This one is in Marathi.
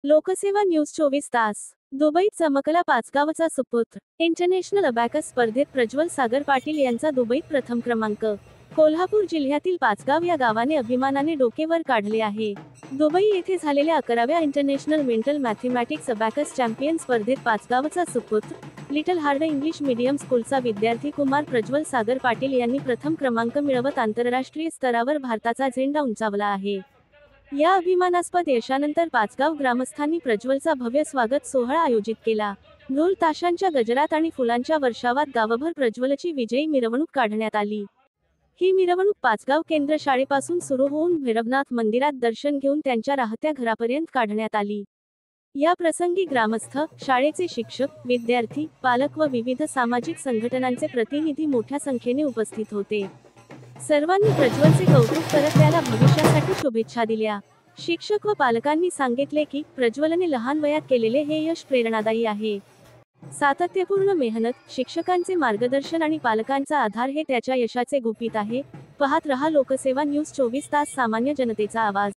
लोकसेवा न्यूज 24 तास. दुबईत चमकला पाचगावचा सुपुत्र. इंटरनॅशनल अबॅकस स्पर्धेत प्रज्वल सागर पाटील यांचा दुबईत प्रथम क्रमांक. कोल्हापूर जिल्ह्यातील पाचगाव या गावाने अभिमानाने डोके वर काढले आहे. दुबई येथे झालेल्या 11व्या international mental mathematics abacus champion स्पर्धेत पाचगावचा सुपुत्र, लिटल हार्ट इंग्लिश मीडियम स्कूलचा विद्यार्थी कुमार प्रज्वल सागर पाटील यांनी प्रथम क्रमांक मिळवत आंतरराष्ट्रीय स्तरावर भारताचा झेंडा उंचावला आहे. या अभिमानास्पद यशानंतर पाचगाव ग्रामस्थांनी प्रज्वलचा भव्य स्वागत सोहळा आयोजित केला. ढोल ताशांच्या गजरात आणि फुलांच्या वर्षावात गावभर प्रज्वलची विजयी मिरवणूक काढण्यात आली. ही मिरवणूक पाचगाव केंद्र शाळेपासून सुरू होऊन भैरवनाथ मंदिरात दर्शन घेऊन त्यांच्या राहत्या घरापर्यंत काढण्यात आली. या प्रसंगी ग्रामस्थ, शाळेचे शिक्षक, विद्यार्थी, पालक व विविध सामाजिक संघटनांचे प्रतिनिधी मोठ्या संख्येने उपस्थित होते. सर्वांनी प्रज्वलचे कौतुक करत त्याला भविष्यासाठी शुभेच्छा दिल्या. शिक्षक व पालकांनी सांगितले की प्रज्वलने लहान वयात केलेले हे यश प्रेरणादायी आहे. सातत्यपूर्ण मेहनत, शिक्षकांचे मार्गदर्शन आणि पालकांचा आधार हे त्याच्या यशाचे गुपित आहे. पाहत रहा लोकसेवा न्यूज 24 तास, सामान्य जनतेचा आवाज.